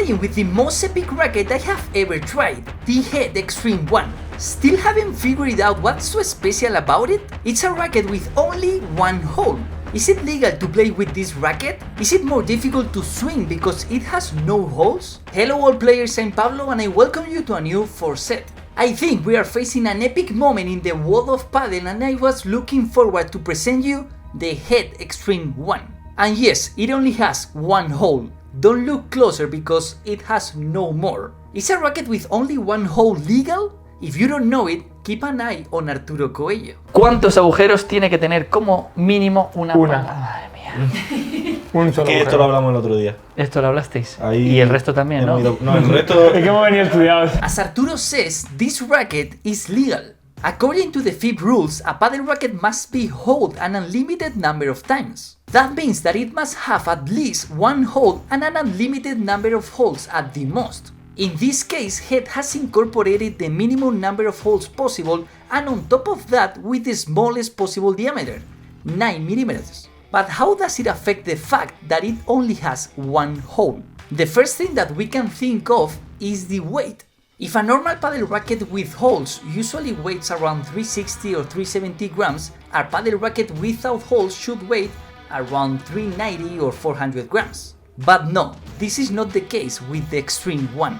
playing with the most epic racket I have ever tried, the RACKET Extreme 1. Still haven't figured out what's so special about it? It's a racket with only one hole. Is it legal to play with this racket? Is it more difficult to swing because it has no holes? Hello all players, I'm Pablo and I welcome you to a new 4Set. I think we are facing an epic moment in the world of Padel and I was looking forward to present you the RACKET Extreme 1. And yes, it only has one hole. Don't look closer because it has no more. Is a racket with only one hole legal? If you don't know it, keep an eye on Arturo Coello. ¿Cuántos agujeros tiene que tener como mínimo una pala? Madre mía. Un solo esto lo hablamos el otro día. Esto lo hablasteis. Ahí y el resto también, ¿no? No, el resto... Es que hemos venido estudiados. As Arturo says, this racket is legal. According to the FIB rules, a paddle racket must be held an unlimited number of times. That means that it must have at least one hole and an unlimited number of holes at the most. In this case, RACKET has incorporated the minimum number of holes possible and on top of that with the smallest possible diameter, 9 mm. But how does it affect the fact that it only has one hole? The first thing that we can think of is the weight. If a normal paddle racket with holes usually weighs around 360 or 370 grams, a paddle racket without holes should weigh around 390 or 400 grams. But no, this is not the case with the Extreme 1.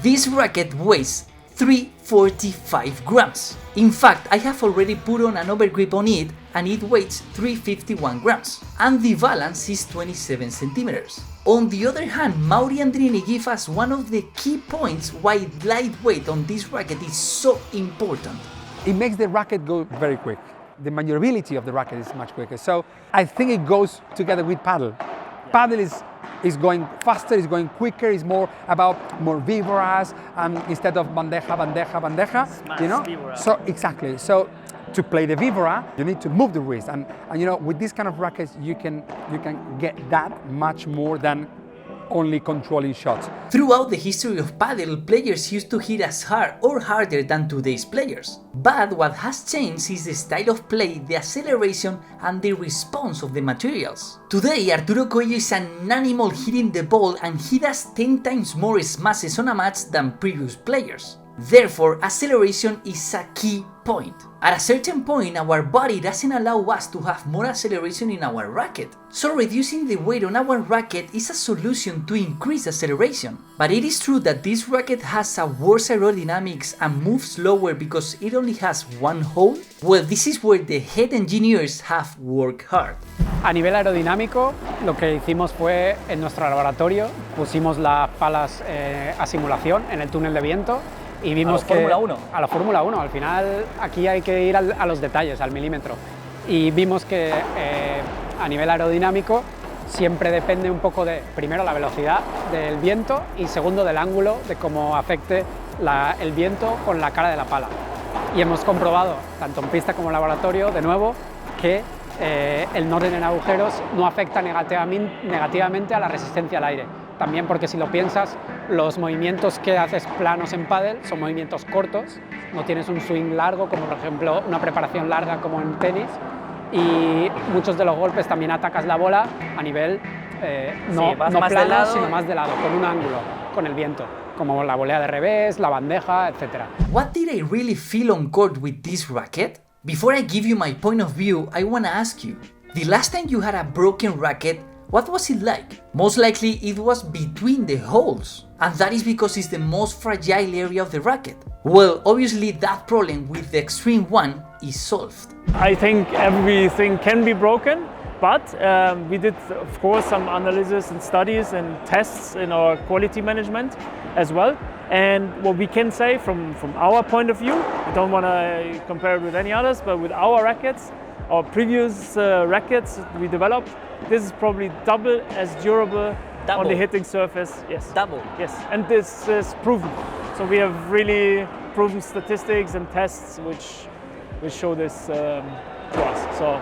This racket weighs 345 grams. In fact, I have already put on an overgrip on it and it weighs 351 grams. And the balance is 27 centimeters. On the other hand, Mauri and Drini give us one of the key points why lightweight on this racket is so important. It makes the racket go very quick. The maneuverability of the racket is much quicker. So I think it goes together with paddle. Paddle is going faster, is going quicker, is more about more víboras instead of bandeja, you know? Víbora. So exactly. So to play the víbora, you need to move the wrist, and you know, with this kind of rackets, you can get that much more than only controlling shots. Throughout the history of Padel, players used to hit as hard or harder than today's players. But what has changed is the style of play, the acceleration and the response of the materials. Today, Arturo Coello is an animal hitting the ball and he does 10 times more smashes on a match than previous players. Therefore, acceleration is a key point. At a certain point, our body doesn't allow us to have more acceleration in our racket. So reducing the weight on our racket is a solution to increase acceleration. But it is true that this racket has a worse aerodynamics and moves slower because it only has one hole? Well, this is where the head engineers have worked hard. A nivel aerodinámico, lo que hicimos fue en nuestro laboratorio, pusimos las palas a simulación en el túnel de viento. Y vimos que a la Fórmula 1, al final aquí hay que ir a los detalles, al milímetro. Y vimos que a nivel aerodinámico siempre depende un poco de, primero, la velocidad del viento y segundo, del ángulo, de cómo afecte el viento con la cara de la pala. Y hemos comprobado, tanto en pista como en laboratorio, de nuevo, que el no tener agujeros no afecta negativamente a la resistencia al aire. También porque si lo piensas, los movimientos que haces planos en pádel son movimientos cortos, no tienes un swing largo, como por ejemplo una preparación larga como en tenis, y muchos de los golpes también atacas la bola a nivel no plano, sino más de lado, con un ángulo, con el viento, como la volea de revés, la bandeja, etc. What did I really feel on court with this racket? Before I give you my point of view, I wanna ask you, the last time you had a broken racket, what was it like? Most likely it was between the holes, and that is because it's the most fragile area of the racket. Well, obviously that problem with the Extreme 1 is solved. I think everything can be broken, but we did, of course, some analysis and studies and tests in our quality management as well. And what we can say from our point of view, we don't want to compare it with any others, but with our rackets, our previous rackets we developed, this is probably double as durable on the hitting surface. Yes. Double? Yes, and this is proven. So we have really proven statistics and tests which show this to us. So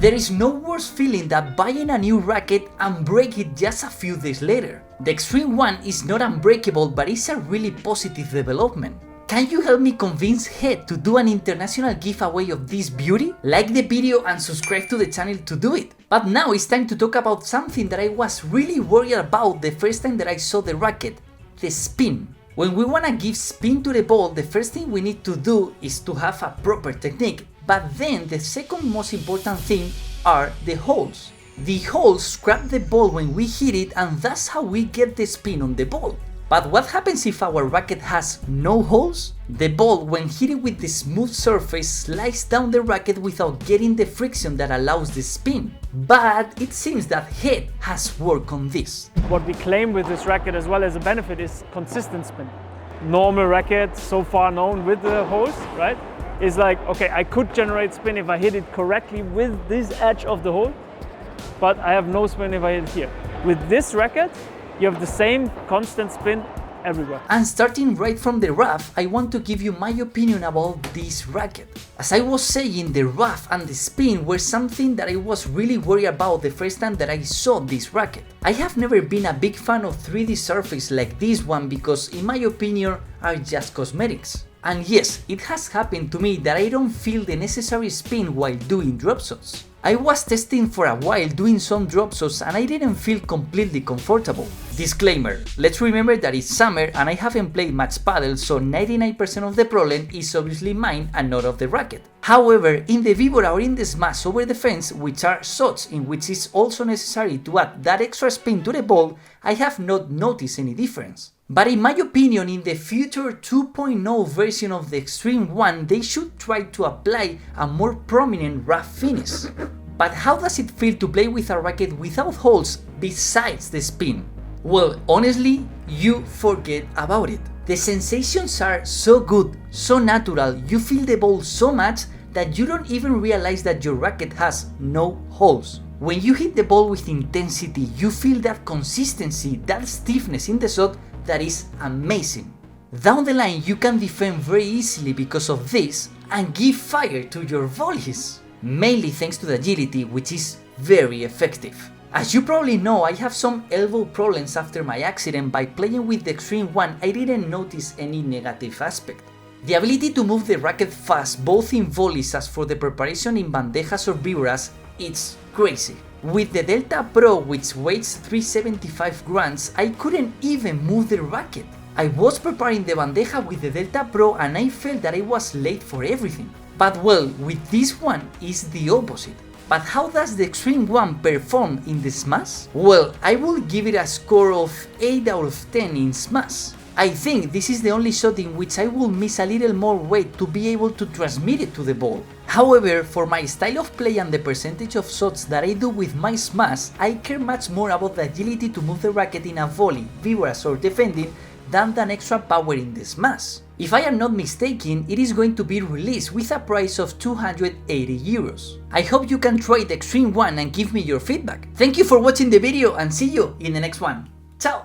there is no worse feeling than buying a new racket and break it just a few days later. The Extreme 1 is not unbreakable, but it's a really positive development. Can you help me convince Head to do an international giveaway of this beauty? Like the video and subscribe to the channel to do it. But now it's time to talk about something that I was really worried about the first time that I saw the racket, the spin. When we wanna give spin to the ball, the first thing we need to do is to have a proper technique, but then the second most important thing are the holes. The holes scrap the ball when we hit it, and that's how we get the spin on the ball. But what happens if our racket has no holes? The ball, when hit with the smooth surface, slides down the racket without getting the friction that allows the spin. But it seems that Head has worked on this. What we claim with this racket as well as a benefit is consistent spin. Normal racket, so far known with the holes, right, is like, okay, I could generate spin if I hit it correctly with this edge of the hole, but I have no spin if I hit it here. With this racket, you have the same constant spin everywhere. And starting right from the rough, I want to give you my opinion about this racket. As I was saying, the rough and the spin were something that I was really worried about the first time that I saw this racket. I have never been a big fan of 3D surface like this one because, in my opinion, are just cosmetics. And yes, it has happened to me that I don't feel the necessary spin while doing drop shots. I was testing for a while doing some drop shots and I didn't feel completely comfortable. Disclaimer, let's remember that it's summer and I haven't played much paddle, so 99% of the problem is obviously mine and not of the racket. However, in the Vibora or in the Smash over the fence, which are shots in which it's also necessary to add that extra spin to the ball, I have not noticed any difference. But in my opinion, in the future 2.0 version of the Extreme 1, they should try to apply a more prominent rough finish. But how does it feel to play with a racket without holes besides the spin? Well, honestly, you forget about it. The sensations are so good, so natural, you feel the ball so much that you don't even realize that your racket has no holes. When you hit the ball with intensity, you feel that consistency, that stiffness in the shot that is amazing. Down the line, you can defend very easily because of this and give fire to your volleys, mainly thanks to the agility, which is very effective. As you probably know, I have some elbow problems after my accident. By playing with the Extreme 1, I didn't notice any negative aspect. The ability to move the racket fast, both in volleys as for the preparation in bandejas or viboras, it's crazy. With the Delta Pro, which weighs 375 grams, I couldn't even move the racket. I was preparing the bandeja with the Delta Pro and I felt that I was late for everything. But well, with this one is the opposite. But how does the Extreme 1 perform in the Smash? Well, I will give it a score of 8 out of 10 in Smash. I think this is the only shot in which I will miss a little more weight to be able to transmit it to the ball. However, for my style of play and the percentage of shots that I do with my Smash, I care much more about the agility to move the racket in a volley, viboras or defending than extra power in the Smash. If I am not mistaken, it is going to be released with a price of 280 euros. I hope you can try the Extreme 1 and give me your feedback. Thank you for watching the video and see you in the next one. Ciao!